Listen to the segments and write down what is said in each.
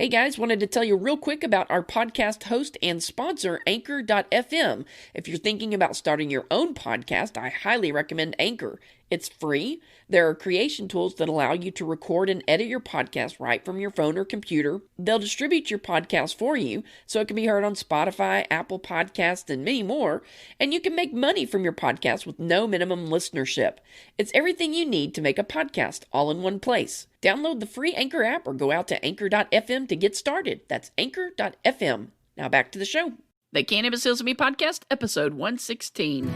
Hey guys, wanted to tell you real quick about our podcast host and sponsor, Anchor.fm. If you're thinking about starting your own podcast, I highly recommend Anchor. It's free. There are creation tools that allow you to record and edit your podcast right from your phone or computer. They'll distribute your podcast for you so it can be heard on Spotify, Apple Podcasts, and many more. And you can make money from your podcast with no minimum listenership. It's everything you need to make a podcast all in one place. Download the free Anchor app or go out to Anchor.fm to get started. That's Anchor.fm. Now back to the show. The Cannabis Heals Me Podcast, episode 116.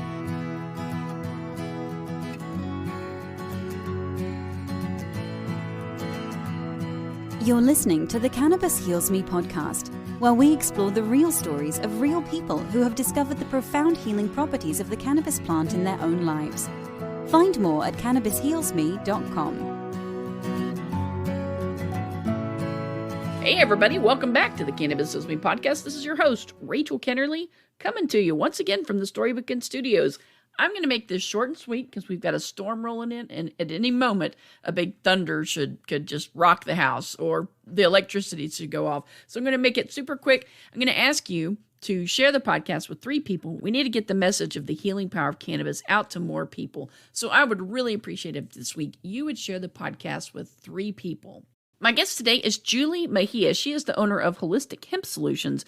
You're listening to the Cannabis Heals Me podcast, where we explore the real stories of real people who have discovered the profound healing properties of the cannabis plant in their own lives. Find more at cannabishealsme.com. Hey everybody, welcome back to the Cannabis Heals Me podcast. This is your host, Rachel Kennerly, coming to you once again from the Storybook Studios. I'm going to make this short and sweet because we've got a storm rolling in, and at any moment, a big thunder could just rock the house, or the electricity should go off. So I'm going to make it super quick. I'm going to ask you to share the podcast with 3 people. We need to get the message of the healing power of cannabis out to more people. So I would really appreciate it if this week you would share the podcast with 3 people. My guest today is Julie Mejia. She is the owner of Holistic Hemp Solutions.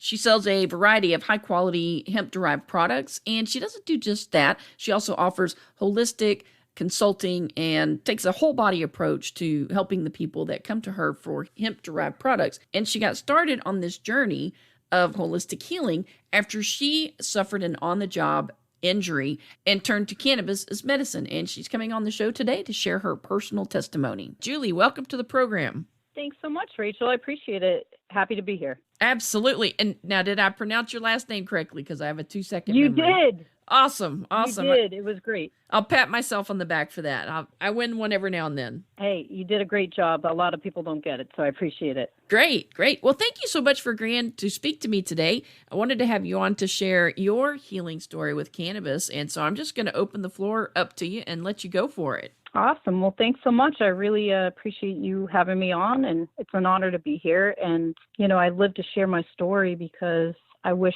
She sells a variety of high-quality hemp-derived products, and she doesn't do just that. She also offers holistic consulting and takes a whole-body approach to helping the people that come to her for hemp-derived products. And she got started on this journey of holistic healing after she suffered an on-the-job injury and turned to cannabis as medicine. And she's coming on the show today to share her personal testimony. Julie, welcome to the program. Thanks so much, Rachel. I appreciate it. Happy to be here. Absolutely. And now, did I pronounce your last name correctly? Because I have a 2-second You memory. did. Awesome. You did. It was great. I'll pat myself on the back for that. I win one every now and then. Hey, you did a great job. A lot of people don't get it, so I appreciate it. Great. Well, thank you so much for agreeing to speak to me today. I wanted to have you on to share your healing story with cannabis, and so I'm just going to open the floor up to you and let you go for it. Awesome. Well, thanks so much. I really appreciate you having me on, and it's an honor to be here. And, I live to share my story because I wish,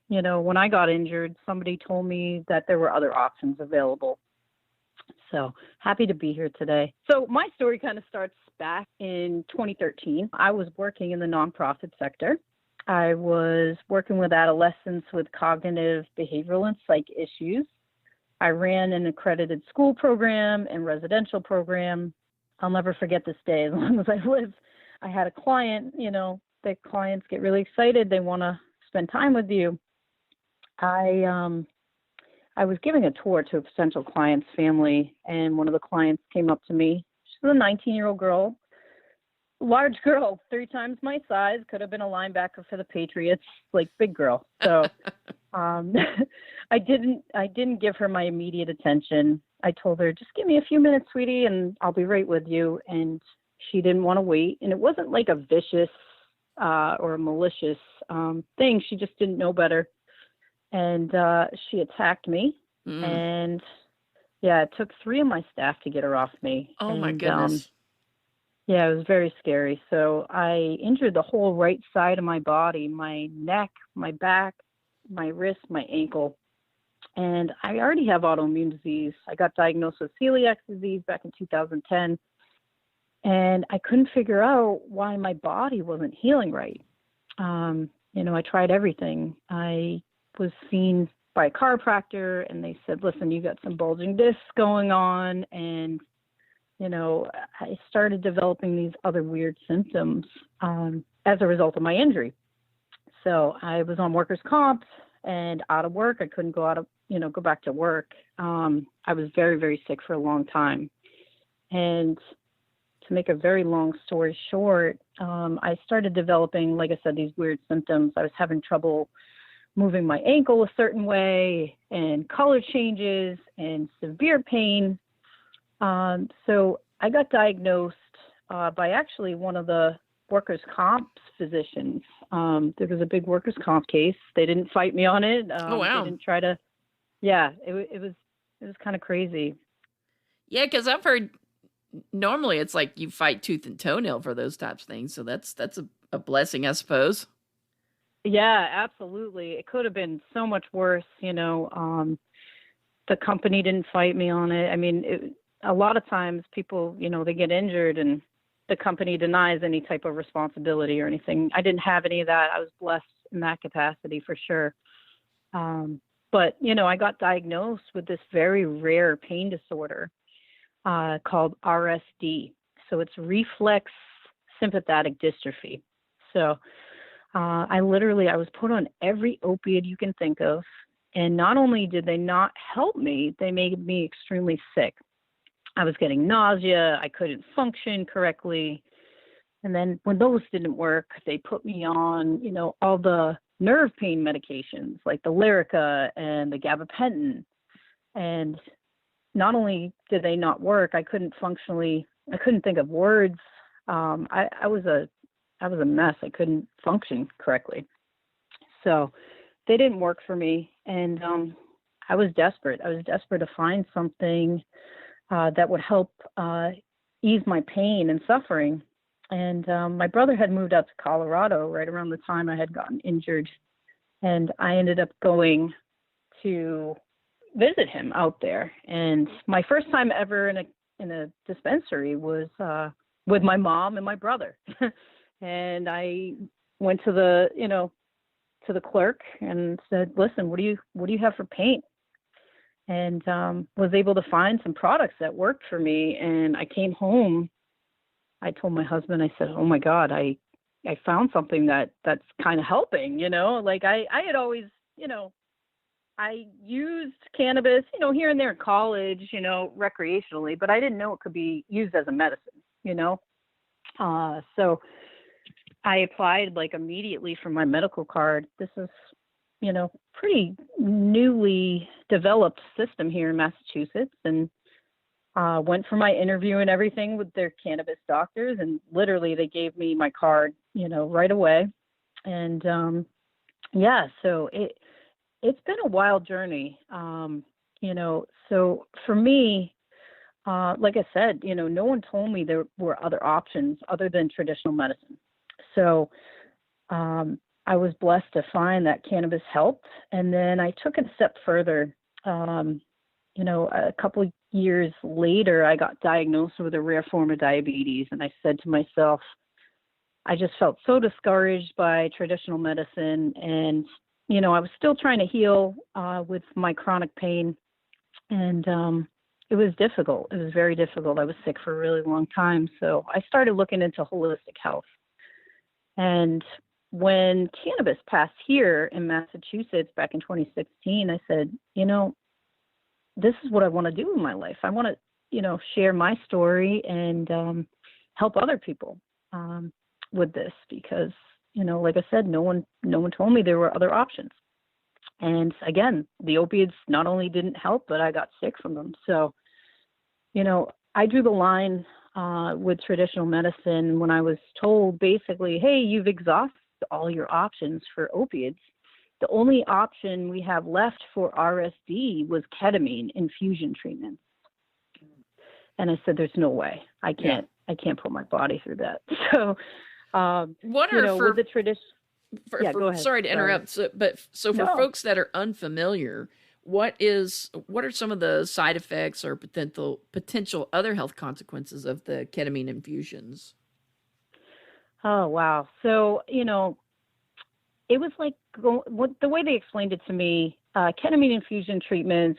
when I got injured, somebody told me that there were other options available. So happy to be here today. So my story kind of starts back in 2013. I was working in the nonprofit sector. I was working with adolescents with cognitive, behavioral, and psych issues. I ran an accredited school program and residential program. I'll never forget this day as long as I live. I had a client, the clients get really excited. They want to spend time with you. I was giving a tour to a potential client's family, and one of the clients came up to me. She's a 19-year-old girl, large girl, 3 times my size, could have been a linebacker for the Patriots, like big girl. So I didn't give her my immediate attention. I told her, just give me a few minutes, sweetie, and I'll be right with you. And she didn't want to wait. And it wasn't like a vicious or a malicious thing. She just didn't know better. And she attacked me. And yeah, it took 3 of my staff to get her off me. Oh, my goodness. Yeah, it was very scary. So I injured the whole right side of my body, my neck, my back, my wrist, my ankle. And I already have autoimmune disease. I got diagnosed with celiac disease back in 2010. And I couldn't figure out why my body wasn't healing right. I tried everything. I was seen by a chiropractor, and they said, listen, you got some bulging discs going on. And, I started developing these other weird symptoms as a result of my injury. So I was on workers' comp and out of work. I couldn't go back to work. I was very, very sick for a long time. And to make a very long story short, I started developing, like I said, these weird symptoms. I was having trouble moving my ankle a certain way, and color changes, and severe pain. So I got diagnosed by actually one of the workers' comp physicians. There was a big workers' comp case. They didn't fight me on it. Oh, wow. They didn't try to. Yeah, it was kind of crazy. Yeah, because I've heard Normally it's like you fight tooth and toenail for those types of things. So that's a blessing, I suppose. Yeah, absolutely. It could have been so much worse. The company didn't fight me on it. I mean, a lot of times people, they get injured and the company denies any type of responsibility or anything. I didn't have any of that. I was blessed in that capacity for sure. But, I got diagnosed with this very rare pain disorder called RSD. So it's reflex sympathetic dystrophy. So I was put on every opiate you can think of. And not only did they not help me, they made me extremely sick. I was getting nausea. I couldn't function correctly. And then when those didn't work, they put me on, all the nerve pain medications like the Lyrica and the gabapentin. And not only did they not work, I couldn't think of words. I was a mess. I couldn't function correctly. So they didn't work for me. And I was desperate. I was desperate to find something that would help ease my pain and suffering. And my brother had moved out to Colorado right around the time I had gotten injured. And I ended up going to visit him out there. And my first time ever in a dispensary was with my mom and my brother. And I went to the clerk and said, "Listen, what do you have for pain?" And was able to find some products that worked for me. And I came home. I told my husband, I said, "Oh my God, I found something that's kind of helping." Like I had always, I used cannabis, here and there in college, recreationally, but I didn't know it could be used as a medicine, So I applied like immediately for my medical card. This is, pretty newly developed system here in Massachusetts, and went for my interview and everything with their cannabis doctors, and literally they gave me my card, right away. And so it's been a wild journey. So for me, like I said, no one told me there were other options other than traditional medicine. So I was blessed to find that cannabis helped. And then I took it a step further. A couple of years later, I got diagnosed with a rare form of diabetes. And I said to myself, I just felt so discouraged by traditional medicine. And, I was still trying to heal with my chronic pain. And it was difficult. It was very difficult. I was sick for a really long time. So I started looking into holistic health. And when cannabis passed here in Massachusetts back in 2016, I said, this is what I want to do in my life. I want to, share my story and help other people with this because, like I said, no one told me there were other options. And again, the opiates not only didn't help, but I got sick from them. So, I drew the line with traditional medicine when I was told basically, hey, you've exhausted all your options for opiates. The only option we have left for RSD was ketamine infusion treatments. And I said, there's no way. I can't put my body through that. So, what are with the tradition? Go ahead. Sorry to interrupt. So for folks that are unfamiliar, what are some of the side effects or potential other health consequences of the ketamine infusions? Oh, wow. So, it was like the way they explained it to me, ketamine infusion treatments,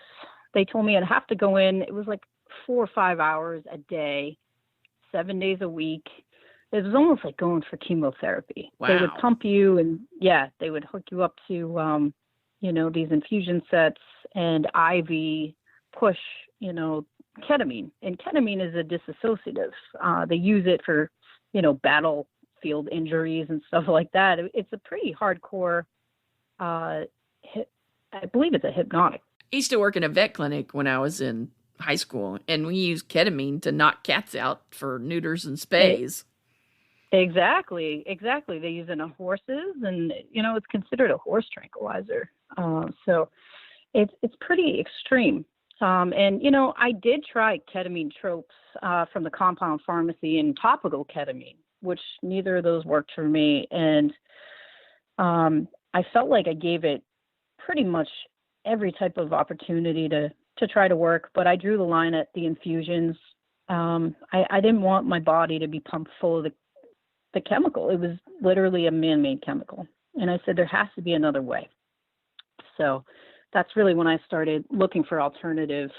they told me I'd have to go in. It was like 4 or 5 hours a day, 7 days a week. It was almost like going for chemotherapy. Wow. They would pump you and they would hook you up to, these infusion sets and IV push, ketamine. And ketamine is a disassociative. They use it for, battlefield injuries and stuff like that. It's a pretty hardcore, I believe it's a hypnotic. I used to work in a vet clinic when I was in high school, and we used ketamine to knock cats out for neuters and spays. Exactly. They use it on horses, and it's considered a horse tranquilizer. So it's pretty extreme. And, you know, I did try ketamine tropes from the compound pharmacy and topical ketamine, which neither of those worked for me. And I felt like I gave it pretty much every type of opportunity to try to work, but I drew the line at the infusions. I didn't want my body to be pumped full of the chemical. It was literally a man-made chemical. And I said, there has to be another way. So that's really when I started looking for alternative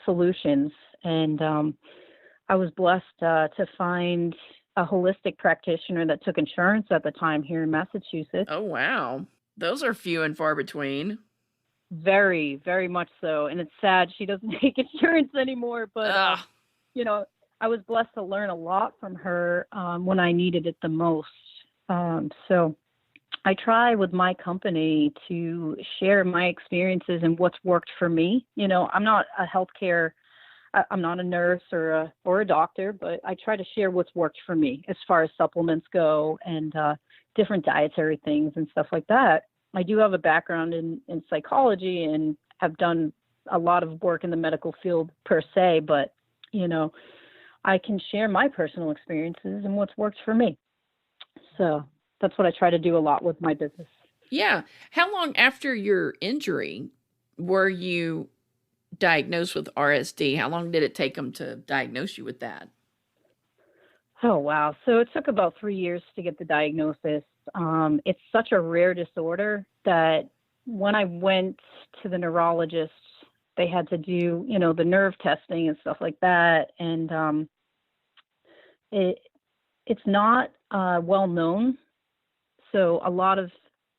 solutions. And I was blessed to find a holistic practitioner that took insurance at the time here in Massachusetts. Oh, wow. Those are few and far between. Very, very much so. And it's sad she doesn't take insurance anymore. But, you know, I was blessed to learn a lot from her when I needed it the most. So I try with my company to share my experiences and what's worked for me. You know, I'm not I'm not a nurse or a doctor, but I try to share what's worked for me as far as supplements go and different dietary things and stuff like that. I do have a background in psychology and have done a lot of work in the medical field per se, but, you know, I can share my personal experiences and what's worked for me. So that's what I try to do a lot with my business. Yeah. How long after your injury were you diagnosed with RSD? How long did it take them to diagnose you with that? Oh, wow. So it took about 3 years to get the diagnosis. It's such a rare disorder that when I went to the neurologist, they had to do, you know, the nerve testing and stuff like that. And it's not well known. So a lot of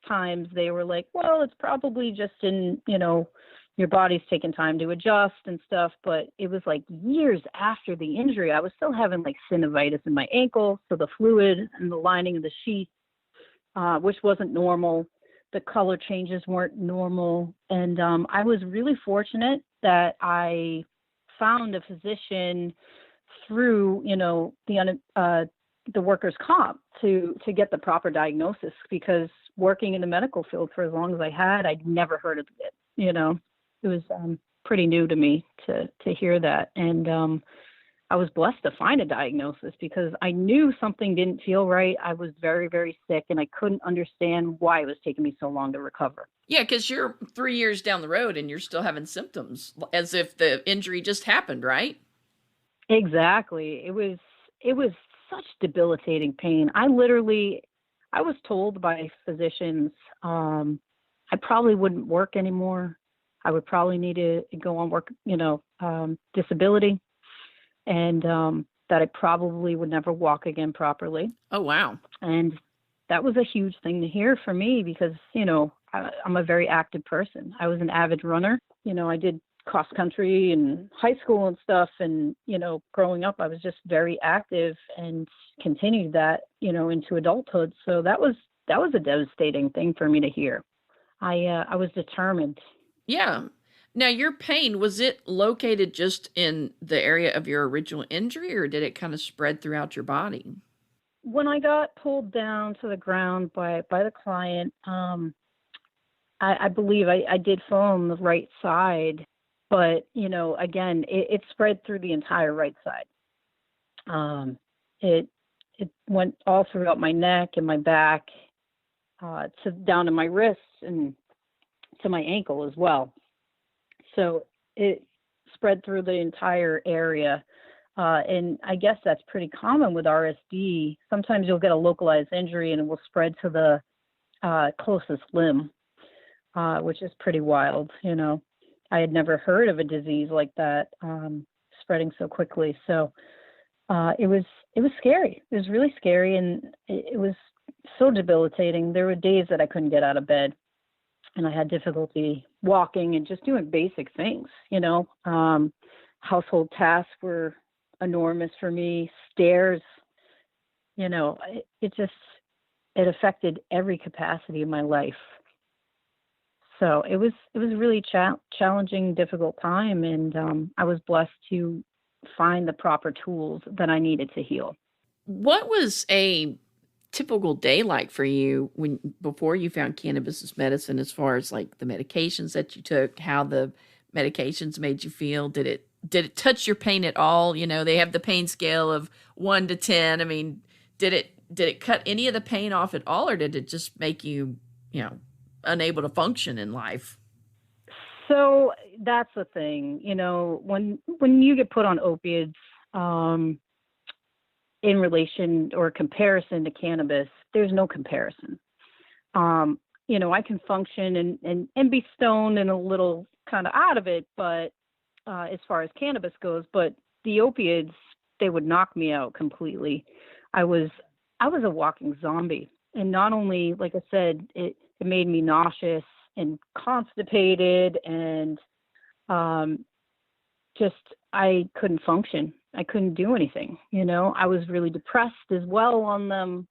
times they were like, well, it's probably just in, you know, your body's taking time to adjust and stuff. But it was like years after the injury, I was still having like synovitis in my ankle. So the fluid and the lining of the sheath, which wasn't normal. The color changes weren't normal. And I was really fortunate that I found a physician through, you know, the workers' comp to get the proper diagnosis, because working in the medical field for as long as I had, I'd never heard of it. You know, it was pretty new to me to hear that. And I was blessed to find a diagnosis because I knew something didn't feel right. I was very, very sick and I couldn't understand why it was taking me so long to recover. Yeah, because you're 3 years down the road and you're still having symptoms as if the injury just happened, right? Exactly. It was such debilitating pain. I was told by physicians I probably wouldn't work anymore. I would probably need to go on work, you know, disability, and that I probably would never walk again properly. Oh, wow. And that was a huge thing to hear for me because, you know, I'm a very active person. I was an avid runner. You know, I did cross country in high school and stuff. And, you know, growing up, I was just very active and continued that, you know, into adulthood. So that was a devastating thing for me to hear. I was determined. Yeah. Now, your pain, was it located just in the area of your original injury, or did it kind of spread throughout your body? When I got pulled down to the ground by the client, I believe I did fall on the right side, but, you know, again, it spread through the entire right side. It went all throughout my neck and my back, to down to my wrists and to my ankle as well. So it spread through the entire area. And I guess that's pretty common with RSD. Sometimes you'll get a localized injury and it will spread to the closest limb, which is pretty wild. You know, I had never heard of a disease like that spreading so quickly. So it was scary. It was really scary, and it was so debilitating. There were days that I couldn't get out of bed, and I had difficulty walking and just doing basic things. You know, household tasks were enormous for me. Stairs, you know, it affected every capacity of my life. So it was a really challenging, difficult time, and I was blessed to find the proper tools that I needed to heal. What was a typical day like for you before you found cannabis as medicine, as far as like the medications that you took, how the medications made you feel? Did it touch your pain at all? You know, they have the pain scale of 1 to 10. I mean, did it cut any of the pain off at all, or did it just make you, unable to function in life? So that's the thing, when you get put on opiates, in relation or comparison to cannabis, there's no comparison. I can function and be stoned and a little kind of out of it, but as far as cannabis goes, but the opiates, they would knock me out completely. I was a walking zombie. And not only, like I said, it made me nauseous and constipated and just I couldn't function. I couldn't do anything. I was really depressed as well on them.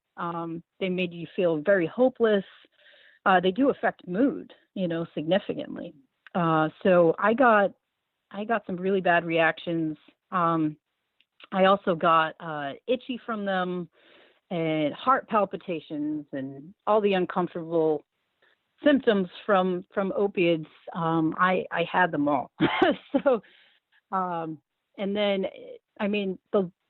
They made you feel very hopeless. They do affect mood, significantly. So I got some really bad reactions. I also got itchy from them and heart palpitations and all the uncomfortable symptoms from opiates. I had them all. So, and then,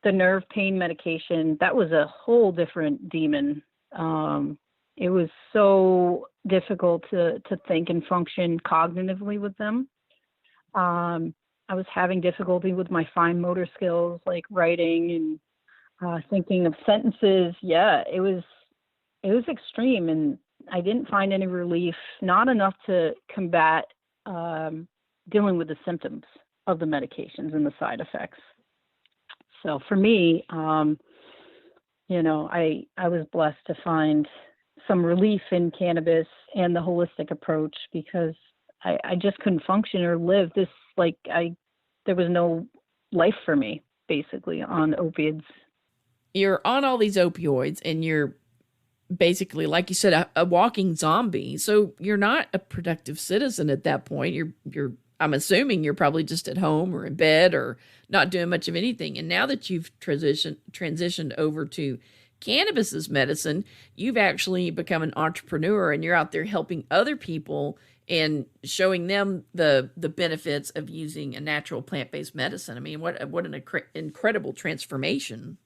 the nerve pain medication, that was a whole different demon. It was so difficult to think and function cognitively with them. I was having difficulty with my fine motor skills, like writing and thinking of sentences. Yeah, it was extreme, and I didn't find any relief, not enough to combat dealing with the symptoms of the medications and the side effects. So for me, I was blessed to find some relief in cannabis and the holistic approach, because I just couldn't function or live this, there was no life for me, basically, on opiates. You're on all these opioids and you're basically, like you said, a walking zombie. So you're not a productive citizen at that point. I'm assuming you're probably just at home or in bed or not doing much of anything. And now that you've transitioned over to cannabis as medicine, you've actually become an entrepreneur and you're out there helping other people and showing them the benefits of using a natural plant-based medicine. I mean, what an incredible transformation.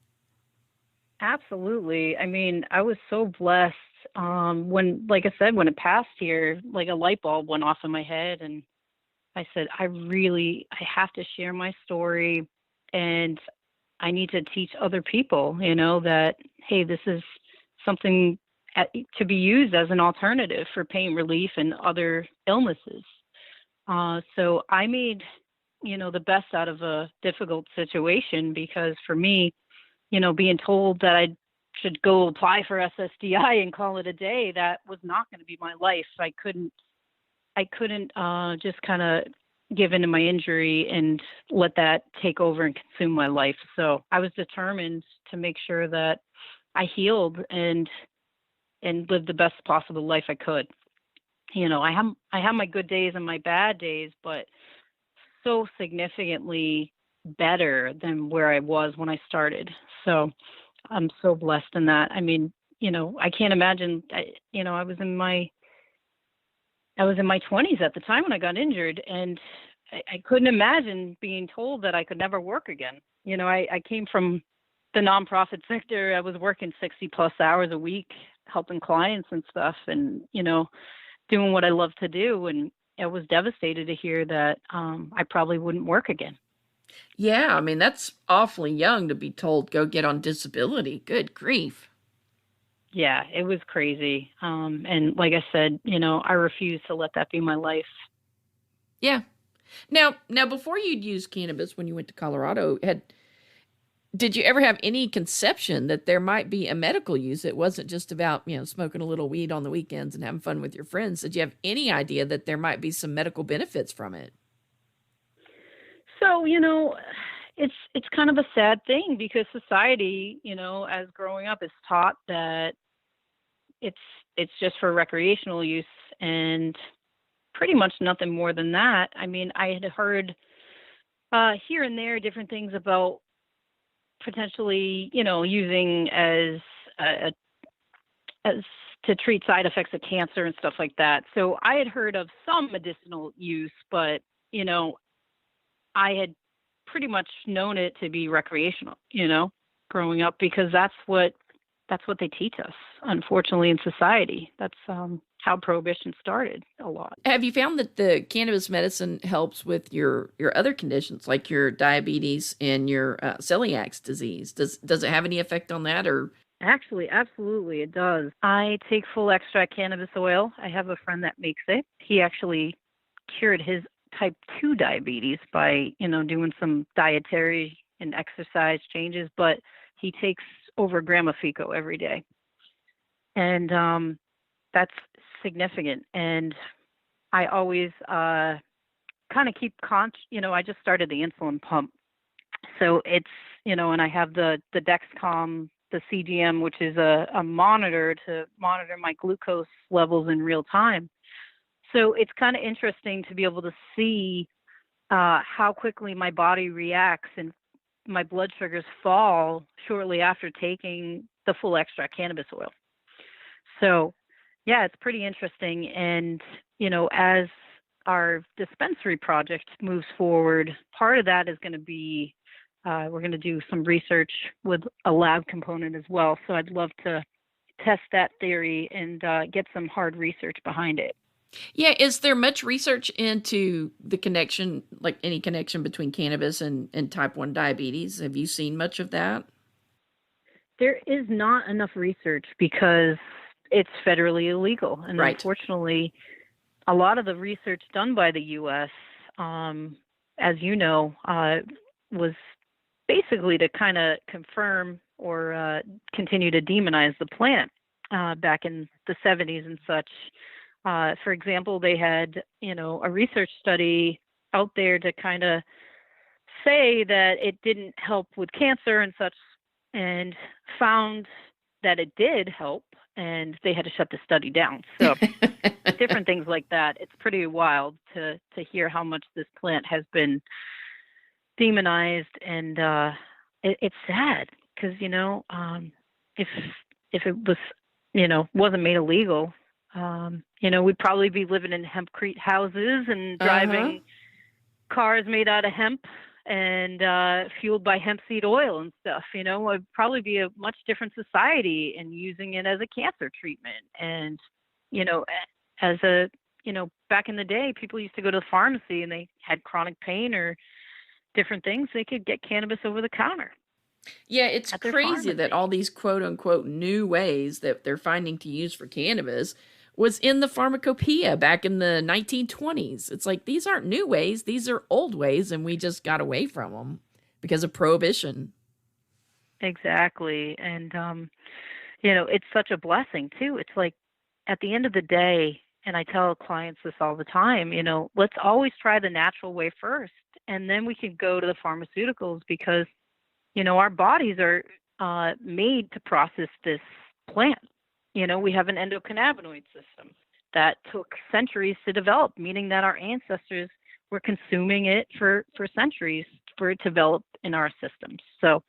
Absolutely. I was so blessed when, like I said, when it passed here, like a light bulb went off in my head, and I said, I have to share my story, and I need to teach other people, that, hey, this is something to be used as an alternative for pain relief and other illnesses. So I made, the best out of a difficult situation, because for me, being told that I should go apply for SSDI and call it a day, that was not going to be my life. I couldn't just kind of give in to my injury and let that take over and consume my life. So I was determined to make sure that I healed and lived the best possible life I could. I have my good days and my bad days, but so significantly better than where I was when I started. So I'm so blessed in that. I can't imagine, I was in my 20s at the time when I got injured, and I couldn't imagine being told that I could never work again. I came from the nonprofit sector. I was working 60 plus hours a week, helping clients and stuff, and, doing what I love to do. And I was devastated to hear that I probably wouldn't work again. Yeah, that's awfully young to be told, go get on disability. Good grief. Yeah, it was crazy. And like I said, I refuse to let that be my life. Yeah. Now, before you'd used cannabis when you went to Colorado, did you ever have any conception that there might be a medical use? It wasn't just about, smoking a little weed on the weekends and having fun with your friends. Did you have any idea that there might be some medical benefits from it? So, it's kind of a sad thing, because society, as growing up, is taught that it's just for recreational use and pretty much nothing more than that. I had heard here and there different things about potentially, using as to treat side effects of cancer and stuff like that. So I had heard of some medicinal use, but I had pretty much known it to be recreational, growing up, because that's what they teach us, unfortunately, in society. That's how prohibition started a lot. Have you found that the cannabis medicine helps with your other conditions, like your diabetes and your celiac disease? Does it have any effect on that, or? Actually, absolutely, it does. I take full extract cannabis oil. I have a friend that makes it. He actually cured his type 2 diabetes by, doing some dietary and exercise changes, but he takes over a gram of FICO every day. And that's significant. And I always kind of keep I just started the insulin pump. So it's, and I have the Dexcom, the CGM, which is a monitor to monitor my glucose levels in real time. So it's kind of interesting to be able to see how quickly my body reacts and my blood sugars fall shortly after taking the full extract cannabis oil. So, yeah, it's pretty interesting. And, as our dispensary project moves forward, part of that is going to be we're going to do some research with a lab component as well. So I'd love to test that theory and get some hard research behind it. Yeah, is there much research into the connection, like any connection between cannabis and type 1 diabetes? Have you seen much of that? There is not enough research because it's federally illegal. And right. Unfortunately, a lot of the research done by the U.S., as you know, was basically to kind of confirm or continue to demonize the plant back in the 70s and such. For example, they had, a research study out there to kind of say that it didn't help with cancer and such, and found that it did help, and they had to shut the study down. So different things like that. It's pretty wild to hear how much this plant has been demonized, and it's sad because, if it was, wasn't made illegal, we'd probably be living in hempcrete houses and driving cars made out of hemp and fueled by hemp seed oil and stuff. It'd probably be a much different society, and using it as a cancer treatment. And, as a, back in the day, people used to go to the pharmacy and they had chronic pain or different things. They could get cannabis over the counter. Yeah, it's crazy that all these quote unquote new ways that they're finding to use for cannabis was in the pharmacopoeia back in the 1920s. It's like, these aren't new ways. These are old ways, and we just got away from them because of prohibition. Exactly. And, it's such a blessing, too. It's like, at the end of the day, and I tell clients this all the time, let's always try the natural way first, and then we can go to the pharmaceuticals because, our bodies are made to process this plant. We have an endocannabinoid system that took centuries to develop, meaning that our ancestors were consuming it for centuries for it to develop in our systems. So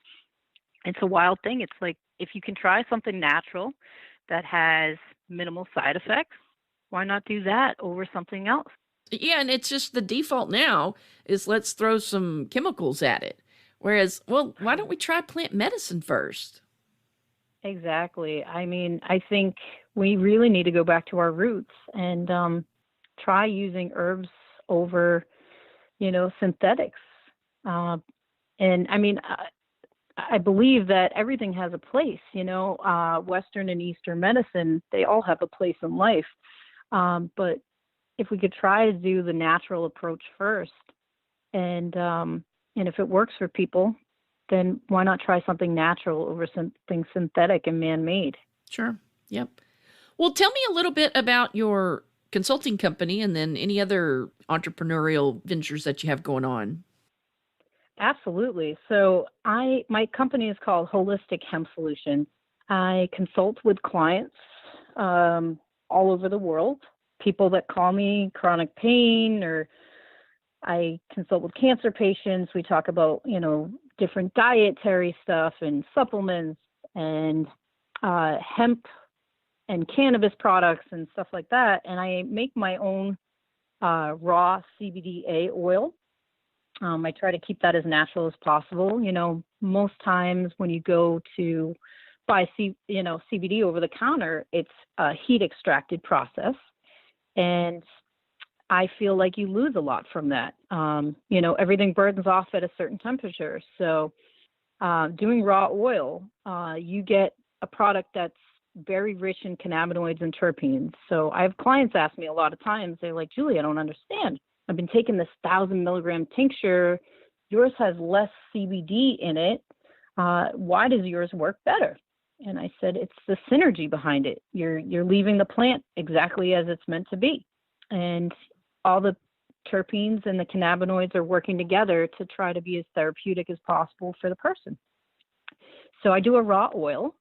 it's a wild thing. It's like, if you can try something natural that has minimal side effects, why not do that over something else? Yeah, and it's just the default now is let's throw some chemicals at it. Whereas, well, why don't we try plant medicine first? Exactly. I mean, I think we really need to go back to our roots and try using herbs over, synthetics. And I mean, I believe that everything has a place, Western and Eastern medicine, they all have a place in life. But if we could try to do the natural approach first, and if it works for people, then why not try something natural over something synthetic and man-made? Sure. Yep. Well, tell me a little bit about your consulting company and then any other entrepreneurial ventures that you have going on. Absolutely. So my company is called Holistic Hemp Solutions. I consult with clients all over the world, people that call me chronic pain, or I consult with cancer patients. We talk about, different dietary stuff and supplements and hemp and cannabis products and stuff like that. And I make my own raw CBDA oil. I try to keep that as natural as possible. Most times when you go to buy CBD over the counter, it's a heat extracted process. And I feel like you lose a lot from that. Everything burns off at a certain temperature. So doing raw oil, you get a product that's very rich in cannabinoids and terpenes. So I have clients ask me a lot of times, they're like, Julie, I don't understand. I've been taking this 1,000 milligram tincture. Yours has less CBD in it. Why does yours work better? And I said, it's the synergy behind it. You're leaving the plant exactly as it's meant to be. And all the terpenes and the cannabinoids are working together to try to be as therapeutic as possible for the person. So I do a raw oil,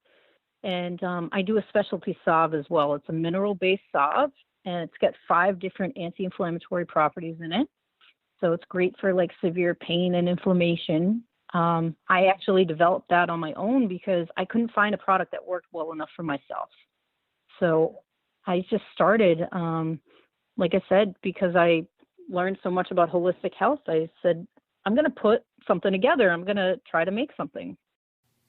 and I do a specialty salve as well. It's a mineral-based salve, and it's got 5 different anti-inflammatory properties in it. So it's great for like severe pain and inflammation. I actually developed that on my own because I couldn't find a product that worked well enough for myself. So I just started, like I said, because I learned so much about holistic health. I said, I'm going to put something together. I'm going to try to make something.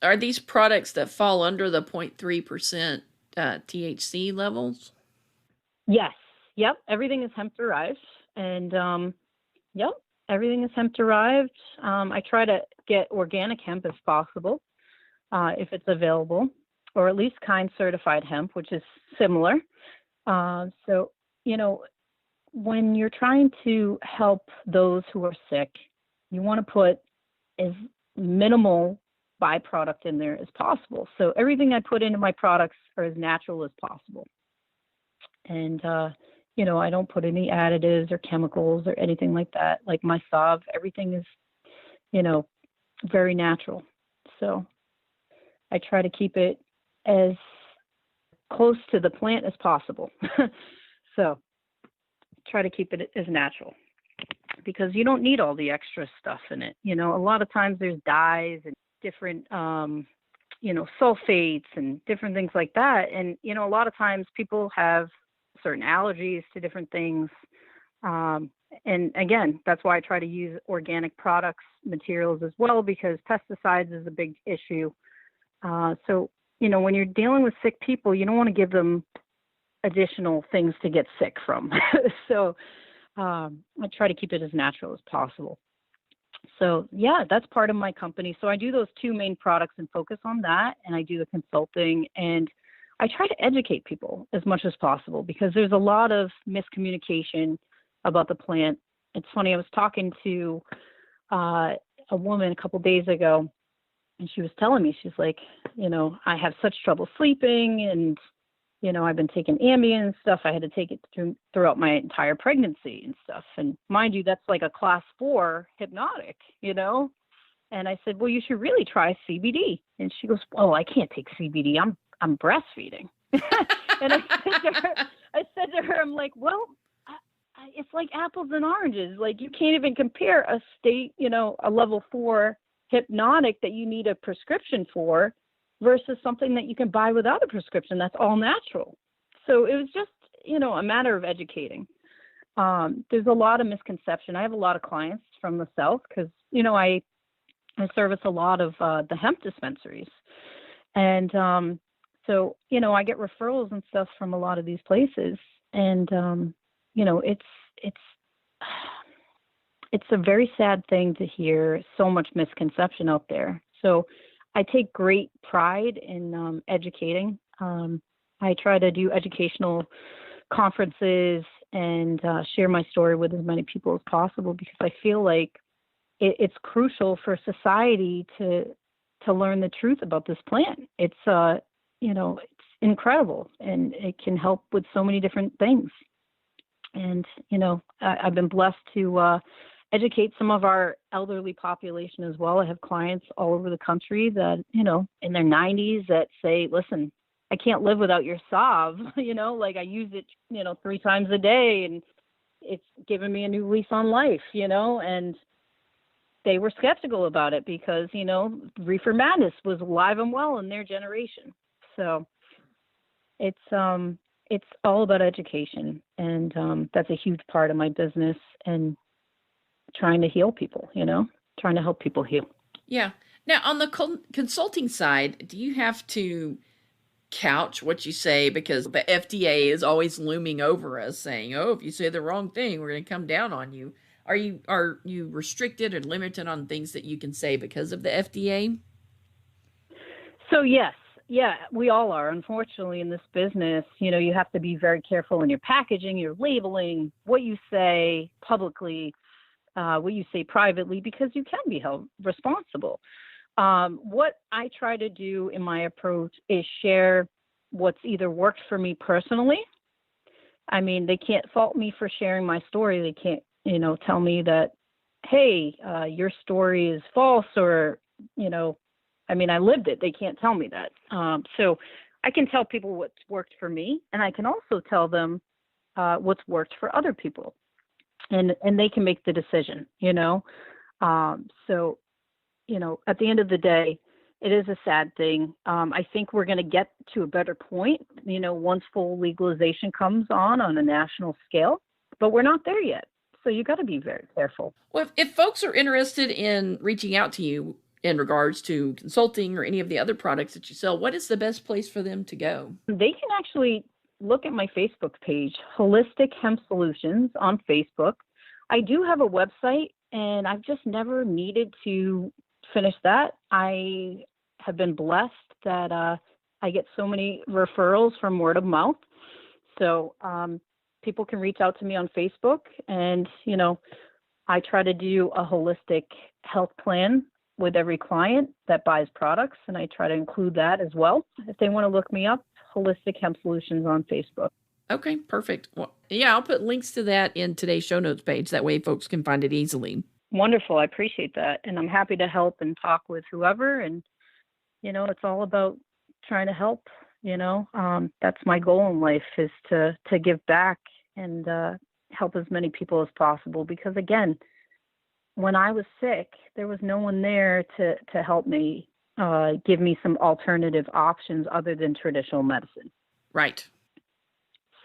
Are these products that fall under the 0.3% THC levels? Yes. Yep. Everything is hemp derived. And yep, everything is hemp derived. I try to get organic hemp if possible, if it's available, or at least kind certified hemp, which is similar. So, when you're trying to help those who are sick, you want to put as minimal byproduct in there as possible. So everything I put into my products are as natural as possible. And, I don't put any additives or chemicals or anything like that. Like my salve, everything is, very natural. So I try to keep it as close to the plant as possible. So try to keep it as natural because you don't need all the extra stuff in it. A lot of times there's dyes and different, sulfates and different things like that. And, a lot of times people have certain allergies to different things. And again, that's why I try to use organic products, materials as well, because pesticides is a big issue. So, when you're dealing with sick people, you don't want to give them additional things to get sick from. So I try to keep it as natural as possible. So yeah, that's part of my company. So I do those 2 main products and focus on that. And I do the consulting, and I try to educate people as much as possible because there's a lot of miscommunication about the plant. It's funny, I was talking to a woman a couple days ago, and she was telling me, she's like, I have such trouble sleeping, and, I've been taking Ambien and stuff. I had to take it throughout my entire pregnancy and stuff. And mind you, that's like a class 4 hypnotic, And I said, well, you should really try CBD. And she goes, well, I can't take CBD. I'm breastfeeding. And I said to her, I'm like, well, it's like apples and oranges. Like you can't even compare a state, a level 4 hypnotic that you need a prescription for versus something that you can buy without a prescription. That's all natural. So it was just, a matter of educating. There's a lot of misconception. I have a lot of clients from the South because, I service a lot of the hemp dispensaries. And so, I get referrals and stuff from a lot of these places. And, it's a very sad thing to hear so much misconception out there. So I take great pride in educating. I try to do educational conferences and share my story with as many people as possible because I feel like it's crucial for society to learn the truth about this plant. It's it's incredible, and it can help with so many different things. And I've been blessed to educate some of our elderly population as well. I have clients all over the country that in their 90s that say, listen, I can't live without your salve. Like I use it 3 times a day, and it's given me a new lease on life. And they were skeptical about it because, reefer madness was alive and well in their generation. So it's it's all about education. And that's a huge part of my business and trying to heal people, trying to help people heal. Yeah. Now, on the consulting side, do you have to couch what you say, because the FDA is always looming over us saying, oh, if you say the wrong thing, we're going to come down on you? Are you restricted or limited on things that you can say because of the FDA? So yes, yeah, we all are. Unfortunately, in this business, you have to be very careful in your packaging, your labeling, what you say publicly, what you say privately, because you can be held responsible. What I try to do in my approach is share what's either worked for me personally. I mean, they can't fault me for sharing my story. They can't, tell me that, hey, your story is false, or, I lived it. They can't tell me that. So I can tell people what's worked for me, and I can also tell them what's worked for other people, and they can make the decision, So, at the end of the day, it is a sad thing. I think we're going to get to a better point, once full legalization comes on a national scale, but we're not there yet. So you got to be very careful. Well, if folks are interested in reaching out to you in regards to consulting or any of the other products that you sell, what is the best place for them to go? They can actually look at my Facebook page, Holistic Hemp Solutions on Facebook. I do have a website, and I've just never needed to finish that. I have been blessed that I get so many referrals from word of mouth. So people can reach out to me on Facebook, and, I try to do a holistic health plan with every client that buys products, and I try to include that as well. If they want to look me up, Holistic Hemp Solutions on Facebook. Okay, perfect. Well, yeah, I'll put links to that in today's show notes page. That way folks can find it easily. Wonderful. I appreciate that. And I'm happy to help and talk with whoever. And, it's all about trying to help, that's my goal in life, is to give back and help as many people as possible. Because again, when I was sick, there was no one there to help me, give me some alternative options other than traditional medicine. Right.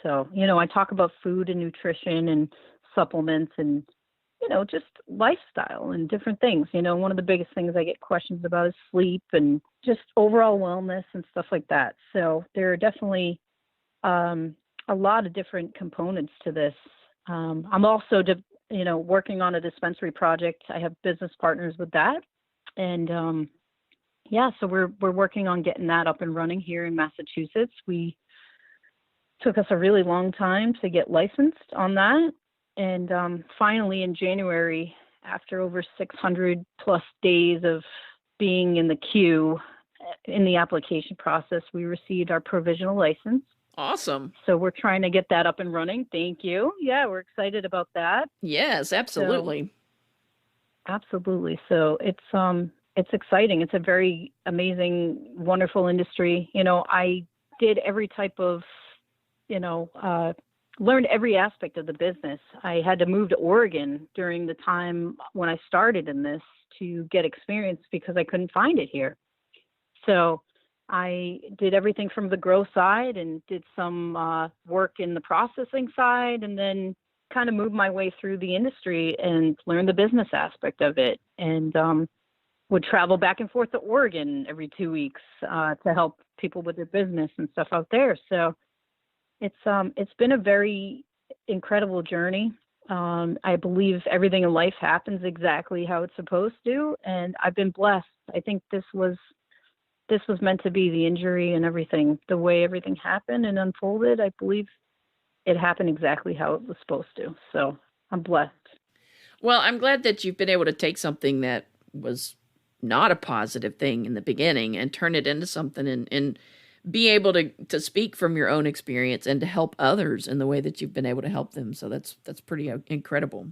So, I talk about food and nutrition and supplements and, just lifestyle and different things. One of the biggest things I get questions about is sleep and just overall wellness and stuff like that. So there are definitely a lot of different components to this. I'm also, working on a dispensary project. I have business partners with that. And so we're working on getting that up and running here in Massachusetts. We took us a really long time to get licensed on that. And finally, in January, after over 600 plus days of being in the queue in the application process, we received our provisional license. Awesome. So we're trying to get that up and running. Thank you. Yeah, we're excited about that. Yes, absolutely. Absolutely. So it's exciting. It's a very amazing, wonderful industry. I did every type of, learned every aspect of the business. I had to move to Oregon during the time when I started in this to get experience because I couldn't find it here. So I did everything from the grow side and did some work in the processing side, and then kind of moved my way through the industry and learned the business aspect of it, and would travel back and forth to Oregon every 2 weeks to help people with their business and stuff out there. So it's been a very incredible journey. I believe everything in life happens exactly how it's supposed to, and I've been blessed. I think this was meant to be, the injury and everything, the way everything happened and unfolded. I believe it happened exactly how it was supposed to. So I'm blessed. Well, I'm glad that you've been able to take something that was not a positive thing in the beginning and turn it into something and be able to speak from your own experience and to help others in the way that you've been able to help them. So that's pretty incredible.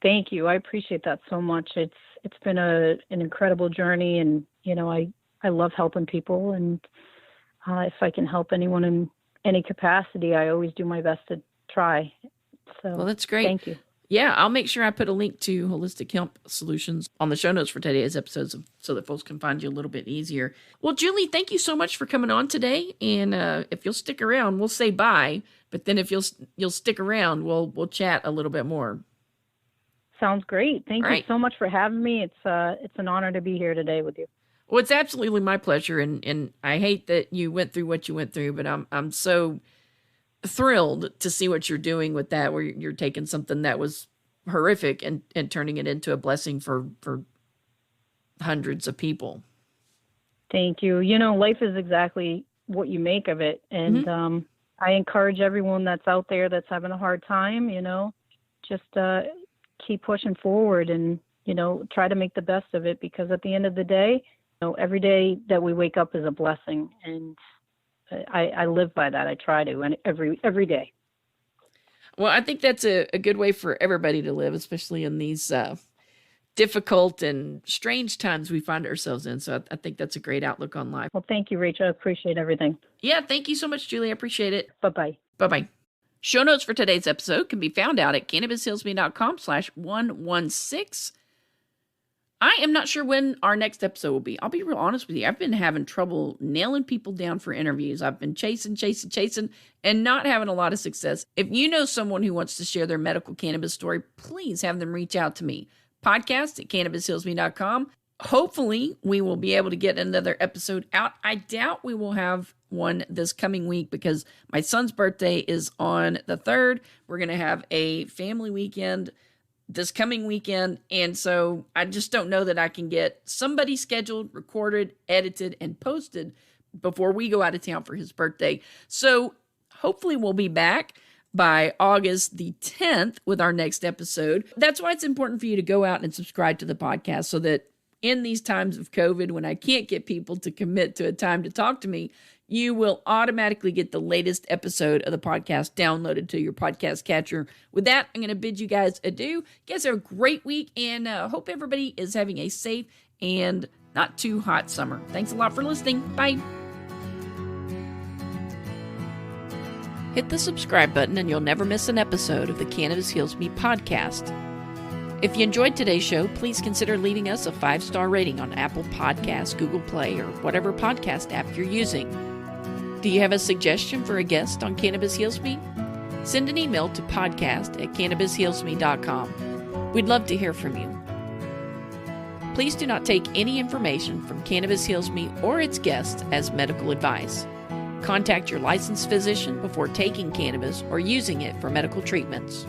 Thank you. I appreciate that so much. It's been an incredible journey, and I love helping people, and if I can help anyone in any capacity, I always do my best to try. So well, that's great. Thank you. Yeah, I'll make sure I put a link to Holistic Hemp Solutions on the show notes for today's episodes so that folks can find you a little bit easier. Well, Julie, thank you so much for coming on today. And if you'll stick around, we'll say bye. But then if you'll stick around, we'll chat a little bit more. Sounds great. Thank you so much for having me. It's an honor to be here today with you. Well, it's absolutely my pleasure. And I hate that you went through what you went through, but I'm so thrilled to see what you're doing with that, where you're taking something that was horrific and turning it into a blessing for hundreds of people. Thank you. You know, life is exactly what you make of it. And I encourage everyone that's out there that's having a hard time, you know, just keep pushing forward and, you know, try to make the best of it, because at the end of the day, you know, every day that we wake up is a blessing. And I live by that. I try to, and every day. Well, I think that's a good way for everybody to live, especially in these difficult and strange times we find ourselves in. So I think that's a great outlook on life. Well, thank you, Rachel. I appreciate everything. Yeah, thank you so much, Julie. I appreciate it. Bye-bye. Bye-bye. Show notes for today's episode can be found out at cannabishealsme.com/116. I am not sure when our next episode will be. I'll be real honest with you. I've been having trouble nailing people down for interviews. I've been chasing, and not having a lot of success. If you know someone who wants to share their medical cannabis story, please have them reach out to me. Podcast at cannabishealsme.com. Hopefully, we will be able to get another episode out. I doubt we will have one this coming week because my son's birthday is on the 3rd. We're going to have a family weekend this coming weekend, and so I just don't know that I can get somebody scheduled, recorded, edited, and posted before we go out of town for his birthday. So hopefully we'll be back by August the 10th with our next episode. That's why it's important for you to go out and subscribe to the podcast, so that in these times of COVID, when I can't get people to commit to a time to talk to me, you will automatically get the latest episode of the podcast downloaded to your podcast catcher. With that, I'm going to bid you guys adieu. You guys have a great week, and hope everybody is having a safe and not too hot summer. Thanks a lot for listening. Bye. Hit the subscribe button and you'll never miss an episode of the Cannabis Heals Me podcast. If you enjoyed today's show, please consider leaving us a 5-star rating on Apple Podcasts, Google Play, or whatever podcast app you're using. Do you have a suggestion for a guest on Cannabis Heals Me? Send an email to podcast@cannabishealsme.com. We'd love to hear from you. Please do not take any information from Cannabis Heals Me or its guests as medical advice. Contact your licensed physician before taking cannabis or using it for medical treatments.